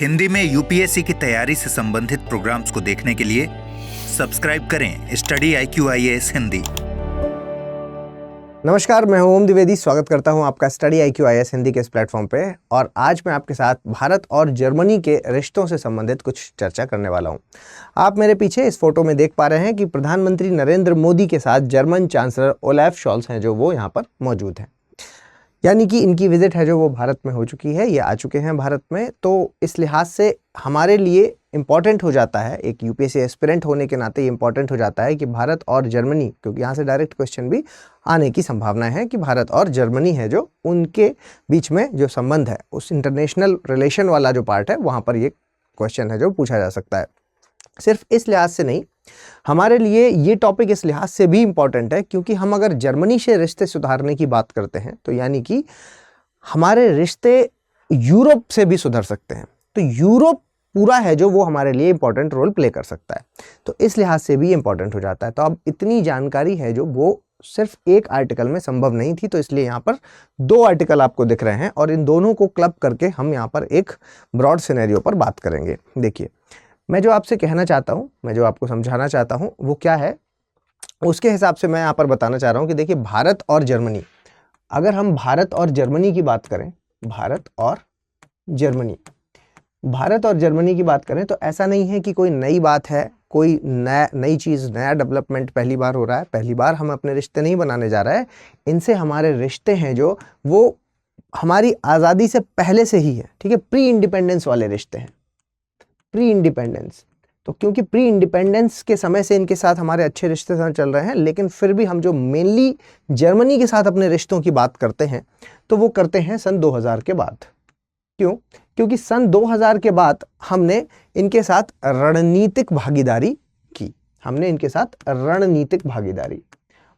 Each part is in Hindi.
हिंदी में यूपीएससी की तैयारी से संबंधित प्रोग्राम्स को देखने के लिए सब्सक्राइब करें स्टडी IQIAS हिंदी। नमस्कार, मैं हूं ओम द्विवेदी। स्वागत करता हूं आपका स्टडी IQIAS हिंदी के इस प्लेटफॉर्म पे। और आज मैं आपके साथ भारत और जर्मनी के रिश्तों से संबंधित कुछ चर्चा करने वाला हूं। आप मेरे पीछे इस फोटो में देख पा रहे हैं कि प्रधानमंत्री नरेंद्र मोदी के साथ जर्मन चांसलर ओलाफ शॉल्ज हैं जो वो यहाँ पर मौजूद हैं। यानी कि इनकी विजिट है जो वो भारत में हो चुकी है, ये आ चुके हैं भारत में। तो इस लिहाज से हमारे लिए इम्पॉर्टेंट हो जाता है, एक यूपीएससी एस्पिरेंट होने के नाते ये इम्पॉर्टेंट हो जाता है कि भारत और जर्मनी, क्योंकि यहाँ से डायरेक्ट क्वेश्चन भी आने की संभावना है कि भारत और जर्मनी है जो उनके बीच में जो संबंध है, उस इंटरनेशनल रिलेशन वाला जो पार्ट है वहाँ पर ये क्वेश्चन है जो पूछा जा सकता है। सिर्फ इस लिहाज से नहीं, हमारे लिए ये टॉपिक इस लिहाज से भी इम्पॉर्टेंट है क्योंकि हम अगर जर्मनी से रिश्ते सुधारने की बात करते हैं तो यानी कि हमारे रिश्ते यूरोप से भी सुधर सकते हैं। तो यूरोप पूरा है जो वो हमारे लिए इम्पॉर्टेंट रोल प्ले कर सकता है, तो इस लिहाज से भी इम्पॉर्टेंट हो जाता है। तो अब इतनी जानकारी है जो वो सिर्फ एक आर्टिकल में संभव नहीं थी, तो इसलिए यहाँ पर दो आर्टिकल आपको दिख रहे हैं और इन दोनों को क्लब करके हम यहाँ पर एक ब्रॉड सिनेरियो पर बात करेंगे। देखिए, मैं जो आपसे कहना चाहता हूँ, मैं जो आपको समझाना चाहता हूँ वो क्या है, उसके हिसाब से मैं यहाँ पर बताना चाह रहा हूँ कि देखिए, भारत और जर्मनी, अगर हम भारत और जर्मनी की बात करें, भारत और जर्मनी की बात करें तो ऐसा नहीं है कि कोई नई बात है, कोई नई चीज़, नया डेवलपमेंट पहली बार हो रहा है। पहली बार हम अपने रिश्ते नहीं बनाने जा रहे हैं। इनसे हमारे रिश्ते हैं जो वो हमारी आज़ादी से पहले से ही है, ठीक है, प्री इंडिपेंडेंस वाले रिश्ते हैं, प्री इंडिपेंडेंस। तो क्योंकि प्री इंडिपेंडेंस के समय से इनके साथ हमारे अच्छे रिश्ते चल रहे हैं, लेकिन फिर भी हम जो मेनली जर्मनी के साथ अपने रिश्तों की बात करते हैं तो वो करते हैं सन 2000 के बाद। क्यों? क्योंकि सन 2000 के बाद हमने इनके साथ रणनीतिक भागीदारी की,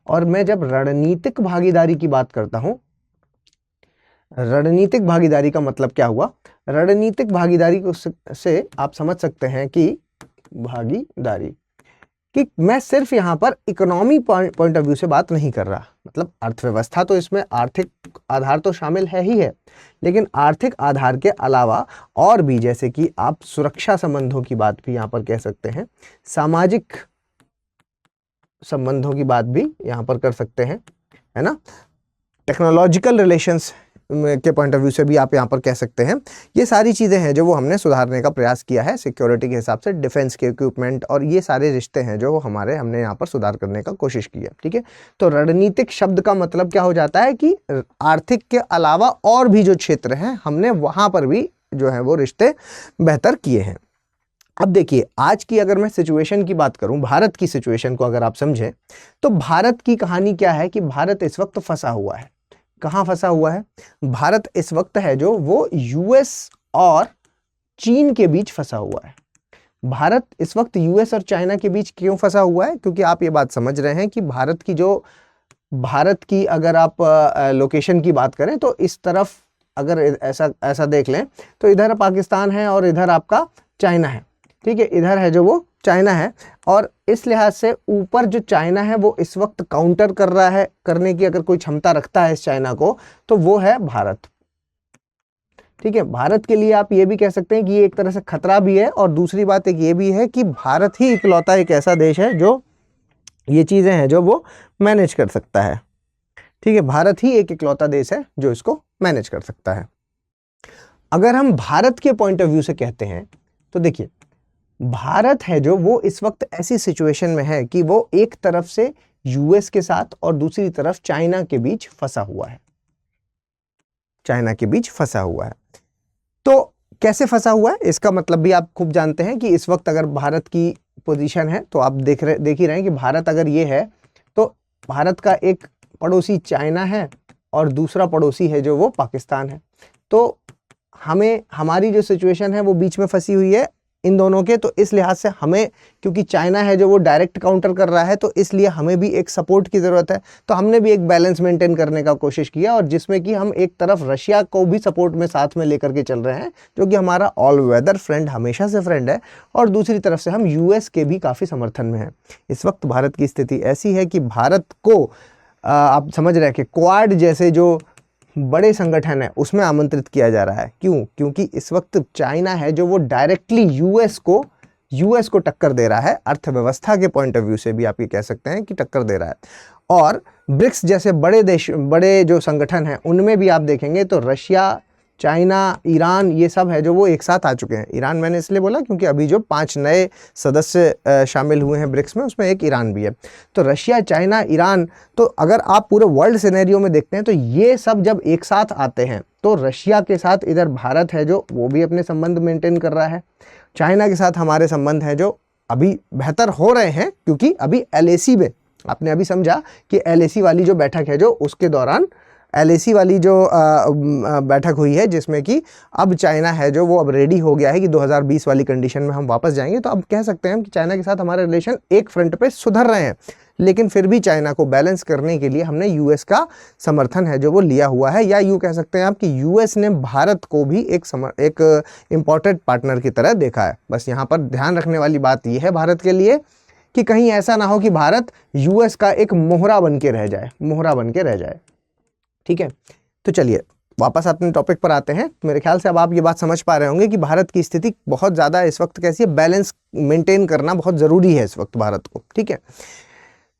और मैं जब रणनीतिक भागीदारी की बात करता हूं, रणनीतिक भागीदारी का मतलब क्या हुआ? रणनीतिक भागीदारी से आप समझ सकते हैं कि भागीदारी कि मैं सिर्फ यहाँ पर इकोनॉमी पॉइंट ऑफ व्यू से बात नहीं कर रहा, मतलब अर्थव्यवस्था तो इसमें आर्थिक आधार तो शामिल है ही है, लेकिन आर्थिक आधार के अलावा और भी, जैसे कि आप सुरक्षा संबंधों की बात भी यहाँ पर कह सकते हैं, सामाजिक संबंधों की बात भी यहाँ पर कर सकते हैं, है ना, टेक्नोलॉजिकल रिलेशंस के पॉइंट ऑफ व्यू से भी आप यहाँ पर कह सकते हैं। ये सारी चीज़ें हैं जो वो हमने सुधारने का प्रयास किया है, सिक्योरिटी के हिसाब से, डिफेंस के इक्विपमेंट, और ये सारे रिश्ते हैं जो हमने यहाँ पर सुधार करने का कोशिश की है, ठीक है। तो रणनीतिक शब्द का मतलब क्या हो जाता है कि आर्थिक के अलावा और भी जो क्षेत्र हैं हमने वहाँ पर भी जो है वो रिश्ते बेहतर किए हैं। अब देखिए, आज की अगर मैं सिचुएशन की बात करूं, भारत की सिचुएशन को अगर आप समझें तो भारत की कहानी क्या है कि भारत इस वक्त फंसा हुआ है। कहाँ फंसा हुआ है? भारत इस वक्त है जो वो यूएस और चीन के बीच फंसा हुआ है। भारत इस वक्त यूएस और चाइना के बीच क्यों फंसा हुआ है? क्योंकि आप ये बात समझ रहे हैं कि भारत की अगर आप लोकेशन की बात करें तो इस तरफ अगर ऐसा देख लें तो इधर पाकिस्तान है और इधर आपका चाइना है, ठीक है, इधर है जो वो चाइना है, और इस लिहाज से ऊपर जो चाइना है वो इस वक्त काउंटर कर रहा है, करने की अगर कोई क्षमता रखता है इस चाइना को तो वो है भारत, ठीक है। भारत के लिए आप ये भी कह सकते हैं कि ये एक तरह से खतरा भी है, और दूसरी बात एक ये भी है कि भारत ही इकलौता एक ऐसा देश है जो ये चीज़ें हैं जो वो मैनेज कर सकता है, ठीक है। भारत ही एक इकलौता देश है जो इसको मैनेज कर सकता है। अगर हम भारत के पॉइंट ऑफ व्यू से कहते हैं तो देखिए, भारत है जो वो इस वक्त ऐसी सिचुएशन में है कि वो एक तरफ से यूएस के साथ और दूसरी तरफ चाइना के बीच फंसा हुआ है, तो कैसे फंसा हुआ है इसका मतलब भी आप खूब जानते हैं कि इस वक्त अगर भारत की पोजीशन है तो आप देख ही रहे हैं कि भारत अगर ये है तो भारत का एक पड़ोसी चाइना है और दूसरा पड़ोसी है जो वो पाकिस्तान है। तो हमारी जो सिचुएशन है वो बीच में फंसी हुई है इन दोनों के। तो इस लिहाज से हमें, क्योंकि चाइना है जो वो डायरेक्ट काउंटर कर रहा है, तो इसलिए हमें भी एक सपोर्ट की ज़रूरत है। तो हमने भी एक बैलेंस मेंटेन करने का कोशिश किया, और जिसमें कि हम एक तरफ रशिया को भी सपोर्ट में साथ में लेकर के चल रहे हैं जो कि हमारा ऑल वेदर फ्रेंड, हमेशा से फ्रेंड है, और दूसरी तरफ से हम यूएस के भी काफ़ी समर्थन में हैं। इस वक्त भारत की स्थिति ऐसी है कि भारत को आप समझ रहे हैं कि क्वाड जैसे जो बड़े संगठन है उसमें आमंत्रित किया जा रहा है। क्यों? क्योंकि इस वक्त चाइना है जो वो डायरेक्टली यूएस को टक्कर दे रहा है, अर्थव्यवस्था के पॉइंट ऑफ व्यू से भी आप ये कह सकते हैं कि टक्कर दे रहा है। और ब्रिक्स जैसे बड़े जो संगठन हैं उनमें भी आप देखेंगे तो रशिया, चाइना, ईरान, ये सब है जो वो एक साथ आ चुके हैं। ईरान मैंने इसलिए बोला क्योंकि अभी जो 5 नए सदस्य शामिल हुए हैं ब्रिक्स में, उसमें एक ईरान भी है। तो रशिया, चाइना, ईरान, तो अगर आप पूरे वर्ल्ड सिनेरियो में देखते हैं तो ये सब जब एक साथ आते हैं तो रशिया के साथ इधर भारत है जो वो भी अपने संबंध मेंटेन कर रहा है। चाइना के साथ हमारे संबंध है जो अभी बेहतर हो रहे हैं, क्योंकि अभी LAC में आपने अभी समझा कि LAC वाली जो बैठक है जो उसके दौरान LAC वाली जो बैठक हुई है जिसमें कि अब चाइना है जो वो अब रेडी हो गया है कि 2020 वाली कंडीशन में हम वापस जाएंगे। तो अब कह सकते हैं कि चाइना के साथ हमारे रिलेशन एक फ्रंट पे सुधर रहे हैं, लेकिन फिर भी चाइना को बैलेंस करने के लिए हमने यूएस का समर्थन है जो वो लिया हुआ है, या यूँ कह सकते हैं आप कि यूएस ने भारत को भी एक इम्पॉर्टेंट पार्टनर की तरह देखा है। बस यहाँ पर ध्यान रखने वाली बात यह है भारत के लिए कि कहीं ऐसा ना हो कि भारत यूएस का एक मोहरा बन के रह जाए। ठीक है, तो चलिए वापस अपने टॉपिक पर आते हैं। मेरे ख्याल से अब आप ये बात समझ पा रहे होंगे कि भारत की स्थिति बहुत ज़्यादा इस वक्त कैसी है, बैलेंस मेंटेन करना बहुत ज़रूरी है इस वक्त भारत को। ठीक है,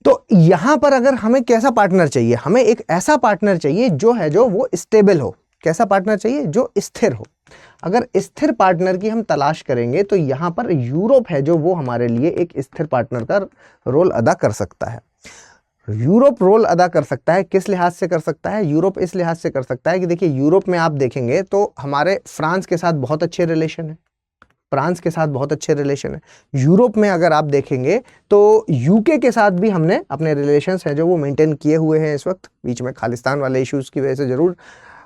तो यहाँ पर अगर हमें कैसा पार्टनर चाहिए, हमें एक ऐसा पार्टनर चाहिए जो वो स्टेबल हो। कैसा पार्टनर चाहिए? जो स्थिर हो। अगर स्थिर पार्टनर की हम तलाश करेंगे तो यहाँ पर यूरोप है जो वो हमारे लिए एक स्थिर पार्टनर का रोल अदा कर सकता है। यूरोप रोल अदा कर सकता है, किस लिहाज से कर सकता है? यूरोप इस लिहाज से कर सकता है कि देखिए, यूरोप में आप देखेंगे तो हमारे फ्रांस के साथ बहुत अच्छे रिलेशन है। यूरोप में अगर आप देखेंगे तो यूके के साथ भी हमने अपने रिलेशंस हैं जो वो मेंटेन किए हुए हैं। इस वक्त बीच में खालिस्तान वाले इश्यूज की वजह से जरूर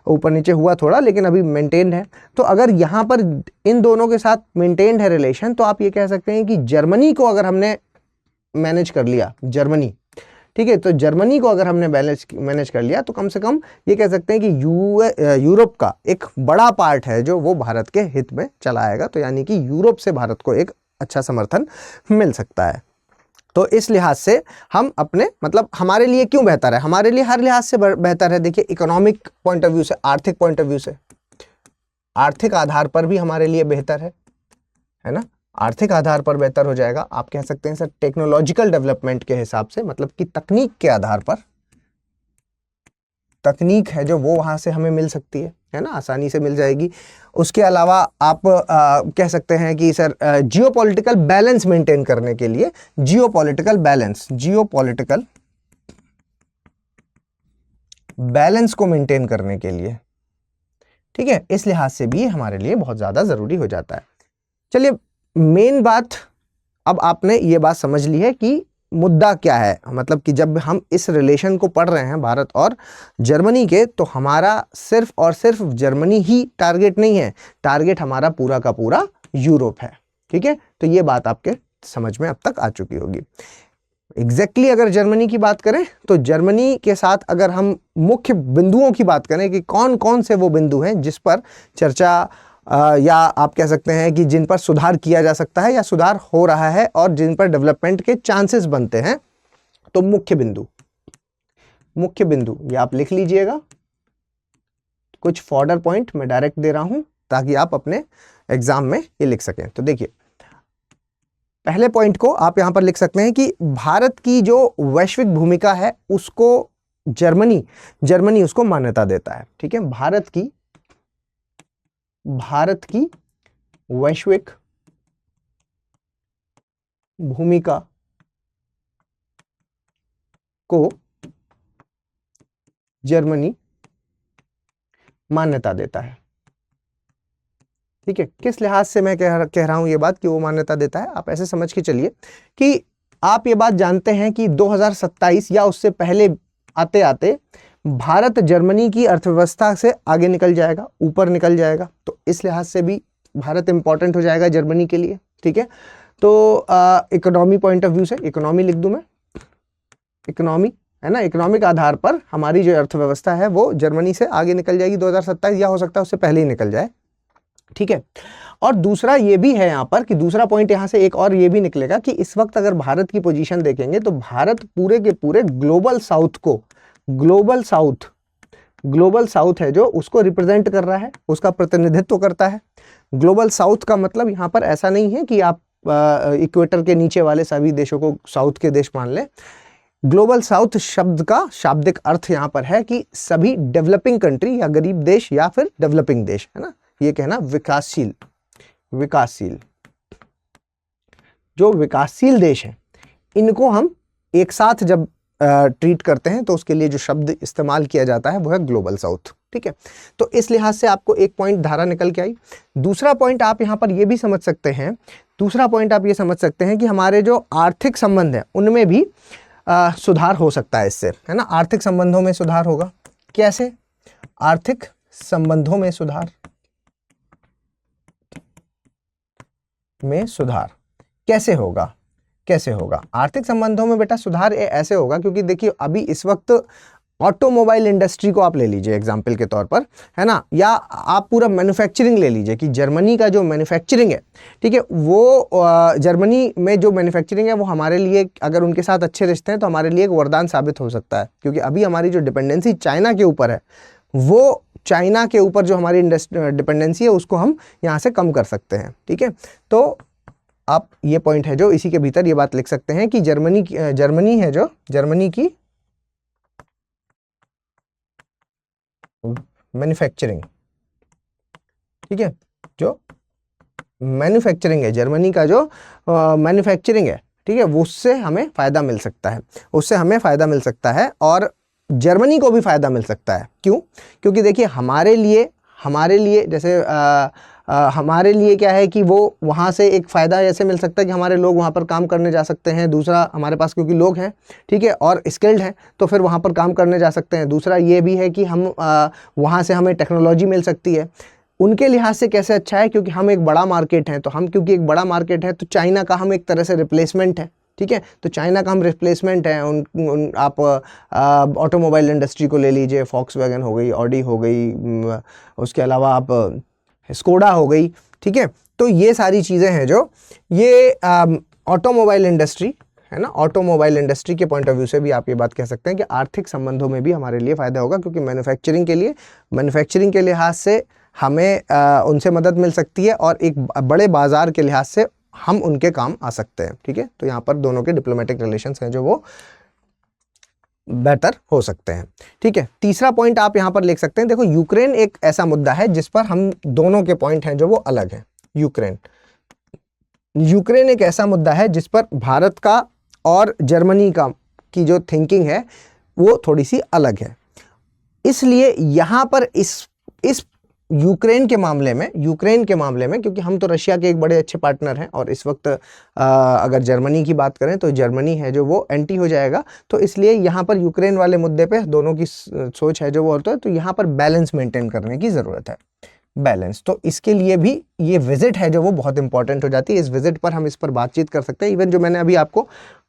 ऊपर नीचे हुआ थोड़ा, लेकिन अभी मेंटेन्ड है। तो अगर यहाँ पर इन दोनों के साथ मेंटेन्ड है रिलेशन, तो आप ये कह सकते हैं कि जर्मनी को अगर हमने मैनेज कर लिया, ठीक है, तो जर्मनी को अगर हमने मैनेज कर लिया तो कम से कम ये कह सकते हैं कि यूरोप का एक बड़ा पार्ट है जो वो भारत के हित में चला आएगा। तो यानी कि यूरोप से भारत को एक अच्छा समर्थन मिल सकता है। तो इस लिहाज से हम अपने मतलब हमारे लिए क्यों बेहतर है? हमारे लिए हर लिहाज से बेहतर है। देखिए, इकोनॉमिक पॉइंट ऑफ व्यू से, आर्थिक पॉइंट ऑफ व्यू से, आर्थिक आधार पर भी हमारे लिए बेहतर है ना। आर्थिक आधार पर बेहतर हो जाएगा। आप कह सकते हैं सर टेक्नोलॉजिकल डेवलपमेंट के हिसाब से, मतलब कि तकनीक के आधार पर, तकनीक है जो वो वहां से हमें मिल सकती है ना, आसानी से मिल जाएगी। उसके अलावा आप कह सकते हैं कि सर जियोपॉलिटिकल बैलेंस मेंटेन करने के लिए, जियोपॉलिटिकल बैलेंस को मेंटेन करने के लिए, ठीक है, इस लिहाज से भी हमारे लिए बहुत ज्यादा जरूरी हो जाता है। चलिए, मेन बात अब आपने ये बात समझ ली है कि मुद्दा क्या है। मतलब कि जब हम इस रिलेशन को पढ़ रहे हैं भारत और जर्मनी के, तो हमारा सिर्फ और सिर्फ जर्मनी ही टारगेट नहीं है, टारगेट हमारा पूरा का पूरा यूरोप है। ठीक है, तो ये बात आपके समझ में अब तक आ चुकी होगी। एग्जैक्टली अगर जर्मनी की बात करें तो जर्मनी के साथ अगर हम मुख्य बिंदुओं की बात करें कि कौन कौन से वो बिंदु हैं जिस पर चर्चा या आप कह सकते हैं कि जिन पर सुधार किया जा सकता है या सुधार हो रहा है और जिन पर डेवलपमेंट के चांसेस बनते हैं, तो मुख्य बिंदु ये आप लिख लीजिएगा। कुछ फॉर्डर पॉइंट मैं डायरेक्ट दे रहा हूं ताकि आप अपने एग्जाम में ये लिख सकें। तो देखिए, पहले पॉइंट को आप यहां पर लिख सकते हैं कि भारत की जो वैश्विक भूमिका है उसको जर्मनी उसको मान्यता देता है। ठीक है, भारत की वैश्विक भूमिका को जर्मनी मान्यता देता है। ठीक है, किस लिहाज से मैं कह रहा हूं ये बात कि वो मान्यता देता है, आप ऐसे समझ के चलिए कि आप ये बात जानते हैं कि 2027 या उससे पहले आते आते भारत जर्मनी की अर्थव्यवस्था से आगे निकल जाएगा, ऊपर निकल जाएगा। तो इस लिहाज से भी भारत इंपॉर्टेंट हो जाएगा जर्मनी के लिए। ठीक है, तो इकोनॉमी पॉइंट ऑफ व्यू से, इकोनॉमी लिख दूं मैं, इकोनॉमी है ना, इकोनॉमिक आधार पर हमारी जो अर्थव्यवस्था है वो जर्मनी से आगे निकल जाएगी 2027, या हो सकता है उससे पहले ही निकल जाए। ठीक है, और दूसरा ये भी है यहाँ पर कि दूसरा पॉइंट यहाँ से एक और ये भी निकलेगा कि इस वक्त अगर भारत की पोजीशन देखेंगे तो भारत पूरे के पूरे ग्लोबल साउथ ग्लोबल साउथ है जो उसको रिप्रेजेंट कर रहा है, उसका प्रतिनिधित्व करता है। ग्लोबल साउथ का मतलब यहाँ पर ऐसा नहीं है कि आप इक्वेटर के नीचे वाले सभी देशों को साउथ के देश मान लें। ग्लोबल साउथ शब्द का शाब्दिक अर्थ यहाँ पर है कि सभी डेवलपिंग कंट्री या गरीब देश या फिर डेवलपिंग देश, है ना, ये कहना विकासशील, विकासशील जो विकासशील देश हैं इनको हम एक साथ जब ट्रीट करते हैं तो उसके लिए जो शब्द इस्तेमाल किया जाता है वो है ग्लोबल साउथ। ठीक है, तो इस लिहाज से आपको एक पॉइंट धारा निकल के आई। दूसरा पॉइंट आप यहाँ पर ये भी समझ सकते हैं, दूसरा पॉइंट आप ये समझ सकते हैं कि हमारे जो आर्थिक संबंध है उनमें भी सुधार हो सकता है इससे, है ना। आर्थिक संबंधों में सुधार होगा, कैसे? आर्थिक संबंधों में सुधार, कैसे होगा? कैसे होगा आर्थिक संबंधों में बेटा सुधार? ऐसे होगा क्योंकि देखिए अभी इस वक्त ऑटोमोबाइल इंडस्ट्री को आप ले लीजिए एग्जाम्पल के तौर पर, है ना, या आप पूरा मैन्युफैक्चरिंग ले लीजिए कि जर्मनी का जो मैन्युफैक्चरिंग है, ठीक है, वो जर्मनी में जो मैन्युफैक्चरिंग है वो हमारे लिए, अगर उनके साथ अच्छे रिश्ते हैं तो हमारे लिए एक वरदान साबित हो सकता है। क्योंकि अभी हमारी जो डिपेंडेंसी चाइना के ऊपर है, वो चाइना के ऊपर जो हमारी डिपेंडेंसी है उसको हम यहाँ से कम कर सकते हैं। ठीक है, तो आप ये पॉइंट है जो इसी के भीतर ये बात लिख सकते हैं कि जर्मनी है जो जर्मनी की मैन्युफैक्चरिंग, ठीक है, जो मैन्युफैक्चरिंग है, जर्मनी का जो मैन्युफैक्चरिंग है, ठीक है, उससे हमें फ़ायदा मिल सकता है, उससे हमें फ़ायदा मिल सकता है और जर्मनी को भी फ़ायदा मिल सकता है। क्यों? क्योंकि देखिए हमारे लिए जैसे हमारे लिए क्या है कि वो वहाँ से एक फ़ायदा ऐसे मिल सकता है कि हमारे लोग वहाँ पर काम करने जा सकते हैं। दूसरा, हमारे पास क्योंकि लोग हैं, ठीक है, और स्किल्ड हैं, तो फिर वहाँ पर काम करने जा सकते हैं। दूसरा ये भी है कि हम वहाँ से हमें टेक्नोलॉजी मिल सकती है। उनके लिहाज से कैसे अच्छा है? क्योंकि हम एक बड़ा मार्केट हैं, तो हम क्योंकि एक बड़ा मार्केट है तो चाइना का हम एक तरह से रिप्लेसमेंट है। ठीक है, तो चाइना का हम रिप्लेसमेंट है। आप ऑटोमोबाइल इंडस्ट्री को ले लीजिए, फॉक्सवैगन हो गई, ऑडी हो गई, उसके अलावा आप स्कोडा हो गई। ठीक है, तो ये सारी चीज़ें हैं जो ये ऑटोमोबाइल इंडस्ट्री, है ना, ऑटोमोबाइल इंडस्ट्री के पॉइंट ऑफ व्यू से भी आप ये बात कह सकते हैं कि आर्थिक संबंधों में भी हमारे लिए फ़ायदा होगा। क्योंकि मैन्युफैक्चरिंग के लिहाज से हमें उनसे मदद मिल सकती है और एक बड़े बाज़ार के लिहाज से हम उनके काम आ सकते हैं। ठीक है, तो यहाँ पर दोनों के डिप्लोमेटिक रिलेशंस हैं जो वो बेहतर हो सकते हैं। ठीक है, तीसरा पॉइंट आप यहाँ पर लिख सकते हैं। देखो, यूक्रेन एक ऐसा मुद्दा है जिस पर हम दोनों के पॉइंट हैं जो वो अलग हैं। यूक्रेन एक ऐसा मुद्दा है जिस पर भारत का और जर्मनी की जो थिंकिंग है वो थोड़ी सी अलग है। इसलिए यहाँ पर इस यूक्रेन के मामले में क्योंकि हम तो रशिया के एक बड़े अच्छे पार्टनर हैं और इस वक्त अगर जर्मनी की बात करें तो जर्मनी है जो वो एंटी हो जाएगा। तो इसलिए यहाँ पर यूक्रेन वाले मुद्दे पे दोनों की सोच है जो वो होता है, तो यहाँ पर बैलेंस मेंटेन करने की ज़रूरत है, बैलेंस। तो इसके लिए भी ये विजिट है जो वो बहुत इंपॉर्टेंट हो जाती है। इस विजिट पर हम इस पर बातचीत कर सकते हैं। इवन जो मैंने अभी आपको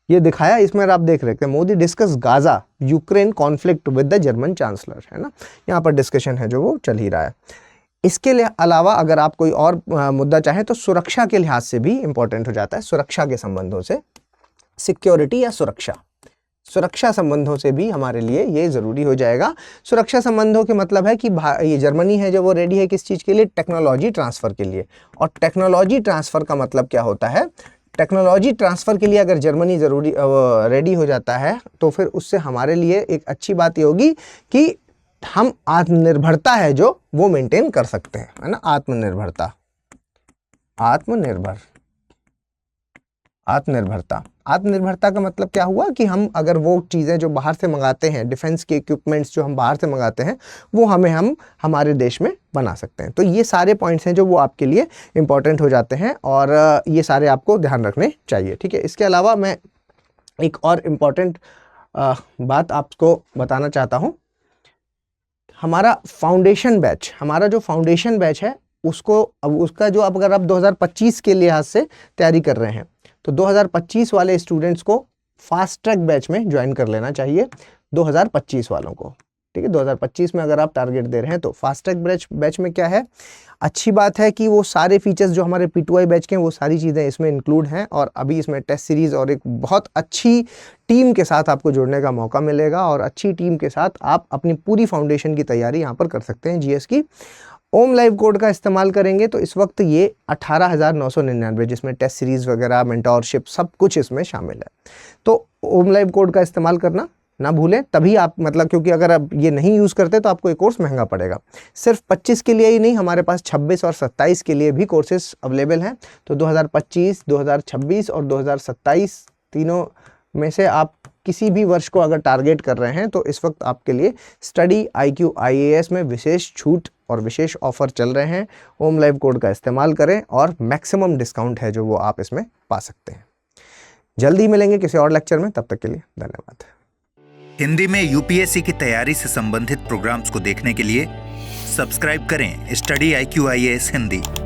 ये दिखाया, इसमें आप देख रहे थे, Modi discuss Gaza Ukraine conflict with the German chancellor, है ना, यहाँ पर डिस्कशन है जो वो चल ही रहा है। इसके अलावा अगर आप कोई और मुद्दा चाहें तो सुरक्षा के लिहाज से भी इंपॉर्टेंट हो जाता है। सुरक्षा के संबंधों से, सिक्योरिटी या सुरक्षा संबंधों से भी हमारे लिए ये ज़रूरी हो जाएगा। सुरक्षा संबंधों के मतलब है कि ये जर्मनी है जो वो रेडी है किस चीज़ के लिए? टेक्नोलॉजी ट्रांसफ़र के लिए। और टेक्नोलॉजी ट्रांसफ़र का मतलब क्या होता है? टेक्नोलॉजी ट्रांसफ़र के लिए अगर जर्मनी रेडी हो जाता है तो फिर उससे हमारे लिए एक अच्छी बात ये होगी कि हम आत्मनिर्भरता है जो वो मेंटेन कर सकते हैं, है ना। आत्मनिर्भरता का मतलब क्या हुआ कि हम अगर वो चीज़ें जो बाहर से मंगाते हैं, डिफेंस के इक्विपमेंट्स जो हम बाहर से मंगाते हैं, वो हम हमारे देश में बना सकते हैं। तो ये सारे पॉइंट्स हैं जो वो आपके लिए इंपॉर्टेंट हो जाते हैं और ये सारे आपको ध्यान रखने चाहिए। ठीक है, इसके अलावा मैं एक और इम्पॉर्टेंट बात आपको बताना चाहता हूँ। हमारा जो फाउंडेशन बैच है उसका जो अगर आप 2025 के लिहाज से तैयारी कर रहे हैं तो 2025 वाले स्टूडेंट्स को फास्ट ट्रैक बैच में ज्वाइन कर लेना चाहिए, 2025 वालों को। ठीक है। 2025 में अगर आप टारगेट दे रहे हैं तो फास्ट ट्रैक बैच में क्या है, अच्छी बात है कि वो सारे फीचर्स जो हमारे P2I बैच के हैं वो सारी चीज़ें इसमें इंक्लूड हैं, और अभी इसमें टेस्ट सीरीज़ और एक बहुत अच्छी टीम के साथ आपको जुड़ने का मौका मिलेगा, और अच्छी टीम के साथ आप अपनी पूरी फाउंडेशन की तैयारी यहाँ पर कर सकते हैं जीएस की। ओम लाइव कोड का इस्तेमाल करेंगे तो इस वक्त ये 18,999, जिसमें टेस्ट सीरीज़ वगैरह, मेंटोरशिप, सब कुछ इसमें शामिल है। तो ओम लाइव कोड का इस्तेमाल करना ना भूलें, तभी आप मतलब, क्योंकि अगर आप ये नहीं यूज़ करते तो आपको ये कोर्स महंगा पड़ेगा। सिर्फ 25 के लिए ही नहीं, हमारे पास 26 और 27 के लिए भी कोर्सेज अवेलेबल हैं। तो 2025, 2026 और 2027 तीनों में से आप किसी भी वर्ष को अगर टारगेट कर रहे हैं तो इस वक्त आपके लिए स्टडी IQ IAS में विशेष छूट और विशेष ऑफर चल रहे हैं। ओम लाइव कोड का इस्तेमाल करें और मैक्सिमम डिस्काउंट है जो वो आप इसमें पा सकते हैं। जल्दी मिलेंगे किसी और लेक्चर में, तब तक के लिए धन्यवाद। हिंदी में यूपीएससी की तैयारी से संबंधित प्रोग्राम्स को देखने के लिए सब्सक्राइब करें स्टडी IQ IAS हिंदी।